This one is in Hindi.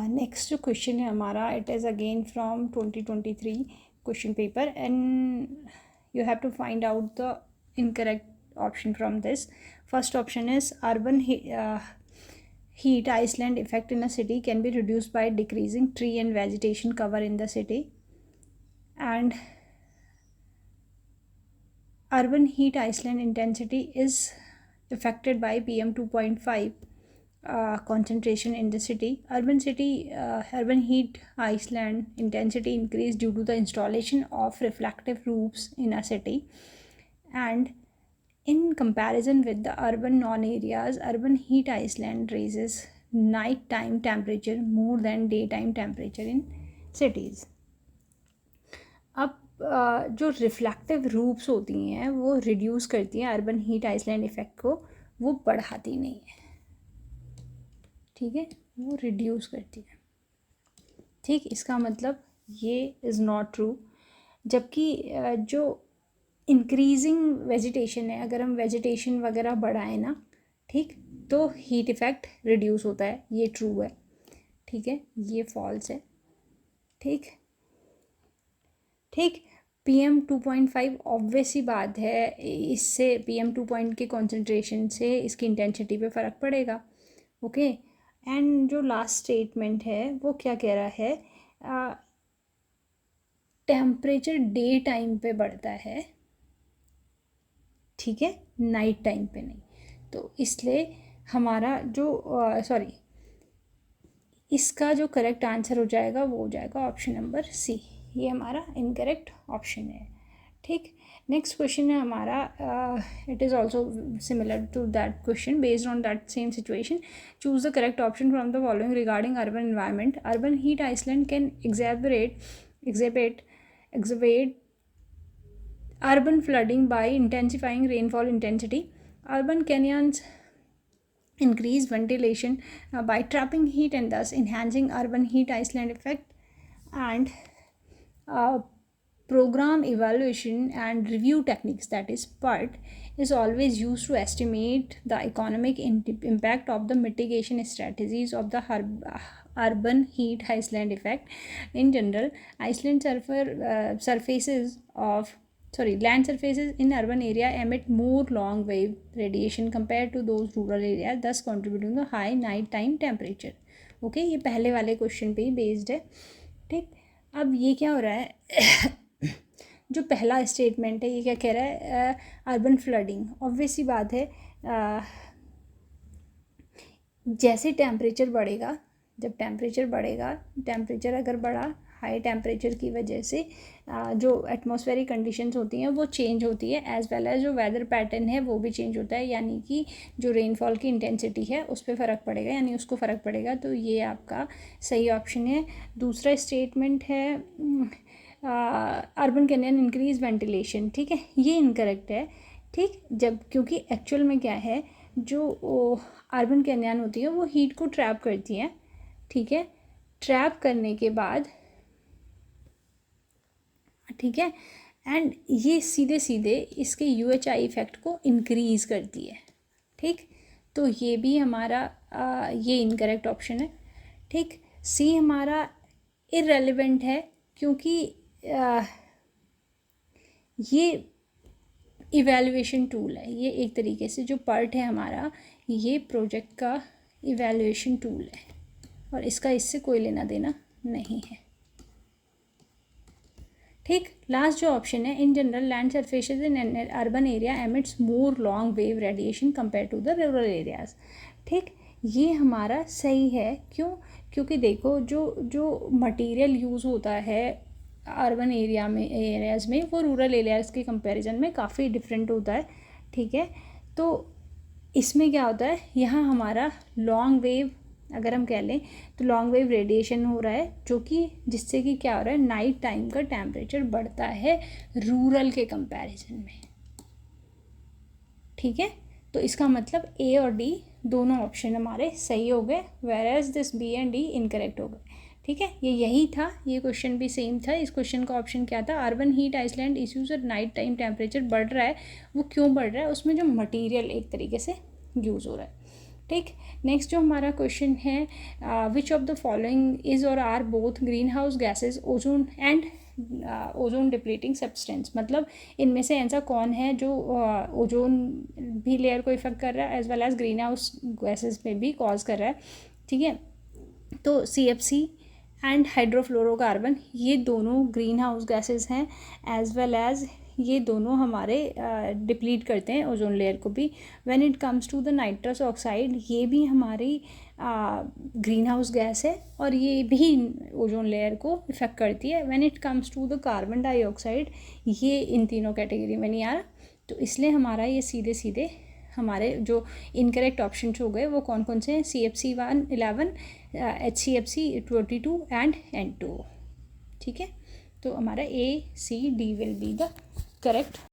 नेक्स्ट जो क्वेश्चन है हमारा, it is again from 2023 question paper and you have to find out the incorrect option from this. First option is urban heat island effect in a city can be reduced by decreasing tree and vegetation cover in the city, and urban heat island intensity is affected by PM 2.5 concentration in the city. Urban heat island intensity increase due to the installation of reflective roofs in a city, and in comparison with the urban non-areas, urban heat island raises nighttime temperature more than daytime temperature in cities. अब जो रिफ्लेक्टिव रूप्स होती हैं वो रिड्यूस करती हैं अर्बन हीट आइसलैंड इफेक्ट को, वो बढ़ाती नहीं है, ठीक है, वो रिड्यूस करती है। ठीक, इसका मतलब ये इज़ नॉट ट्रू। जबकि जो इंक्रीजिंग वेजिटेशन है, अगर हम वेजिटेशन वगैरह बढ़ाएं ना, ठीक, तो हीट इफ़ेक्ट रिड्यूस होता है, ये ट्रू है, ठीक है, ये फॉल्स है। ठीक, PM 2.5 ऑब्वियस ही बात है, इससे PM 2 के कॉन्सेंट्रेशन से इसकी इंटेंसिटी पे फ़र्क पड़ेगा। ओके, एंड जो लास्ट स्टेटमेंट है वो क्या कह रहा है, टेम्परेचर डे टाइम पे बढ़ता है, ठीक है, नाइट टाइम पे नहीं। तो इसलिए हमारा जो इसका जो करेक्ट आंसर हो जाएगा वो हो जाएगा ऑप्शन नंबर सी, ये हमारा इनकरेक्ट ऑप्शन है। ठीक, नेक्स्ट क्वेश्चन है हमारा, it is also similar to that question, based on that same situation, choose the correct option from the following regarding urban environment. Urban heat island can exhibit urban flooding by intensifying rainfall intensity. Urban canyons increase ventilation by trapping heat and thus enhancing urban heat island effect. And program evaluation and review techniques, that is PERT, is always used to estimate the economic impact of the mitigation strategies of the urban heat island effect. In general, land surfaces in urban area emit more long wave radiation compared to those rural areas, thus contributing to high night time temperature. Okay, ये पहले वाले क्वेश्चन पे ही बेस्ड है। ठीक, अब ये क्या हो रहा है जो पहला स्टेटमेंट है ये क्या कह रहा है, अर्बन फ्लडिंग, ऑब्वियस सी बात है, जैसे टेम्परेचर बढ़ेगा, जब टेम्परेचर अगर बढ़ा, हाई टेम्परेचर की वजह से जो एटमॉस्फेरिक कंडीशंस होती हैं वो चेंज होती है, एज़ वेल एज़ जो वेदर पैटर्न है वो भी चेंज होता है, यानी कि जो रेनफॉल की इंटेंसिटी है उस पर फ़र्क पड़ेगा, यानी उसको फ़र्क पड़ेगा। तो ये आपका सही ऑप्शन है। दूसरा स्टेटमेंट है अर्बन कैनियन इंक्रीज वेंटिलेशन, ठीक है, ये इनकरेक्ट है। ठीक, जब क्योंकि एक्चुअल में क्या है, जो अर्बन कैनियन होती है वो हीट को ट्रैप करती है, ठीक है, ट्रैप करने के बाद, ठीक है, एंड ये सीधे इसके UHI इफेक्ट को इंक्रीज़ करती है। ठीक, तो ये भी हमारा ये इनकरेक्ट ऑप्शन है। ठीक, सी हमारा इररेलेवेंट है, क्योंकि ये इवैल्यूएशन टूल है, ये एक तरीके से जो पार्ट है हमारा, ये प्रोजेक्ट का इवैल्यूएशन टूल है और इसका इससे कोई लेना देना नहीं है। ठीक, लास्ट जो ऑप्शन है, in general land surfaces in urban area emits more long wave radiation compare to the rural areas. ठीक, ये हमारा सही है। क्यों? क्योंकि देखो जो मटेरियल यूज़ होता है अर्बन एरियाज़ में वो रूरल एरियाज़ के कंपैरिजन में काफ़ी डिफरेंट होता है। ठीक है, तो इसमें क्या होता है, यहाँ हमारा लॉन्ग वेव, अगर हम कह लें तो लॉन्ग वेव रेडिएशन हो रहा है, जो कि जिससे कि क्या हो रहा है, नाइट टाइम का टेम्परेचर बढ़ता है रूरल के कंपैरिजन में। ठीक है, तो इसका मतलब ए और डी दोनों ऑप्शन हमारे सही हो गए, whereas this B and D incorrect हो गए। ठीक है, ये यही था, ये क्वेश्चन भी सेम था। इस क्वेश्चन का ऑप्शन क्या था, अर्बन हीट आइसलैंड इश्यूज और नाइट टाइम टेम्परेचर बढ़ रहा है, वो क्यों बढ़ रहा है, उसमें जो मटीरियल एक तरीके से यूज़ हो रहा है। ठीक। नेक्स्ट जो हमारा क्वेश्चन है, which of the following is और are both green house gases ozone and ozone depleting substance, मतलब इनमें से ऐसा कौन है जो ओजोन भी लेयर को इफेक्ट कर रहा है as well as green house gases में भी कॉज कर रहा है। ठीक है, तो CFC एंड हाइड्रोफ्लोरोकार्बन ये दोनों ग्रीन हाउस गैसेज हैं, एज वेल एज ये दोनों हमारे डिप्लीट करते हैं ओजोन लेयर को भी। When it comes to the nitrous oxide, ये भी हमारी ग्रीन हाउस गैस है और ये भी ओजोन लेयर को इफेक्ट करती है। When it comes to the carbon dioxide, ये इन तीनों कैटेगरी में नहीं आ रहा, तो इसलिए हमारा ये सीधे सीधे हमारे जो इनकरेक्ट ऑप्शन हो गए वो कौन कौन से हैं, CFC 11, HCFC 22 एंड N2। ठीक है, तो हमारा A, C, D will be the correct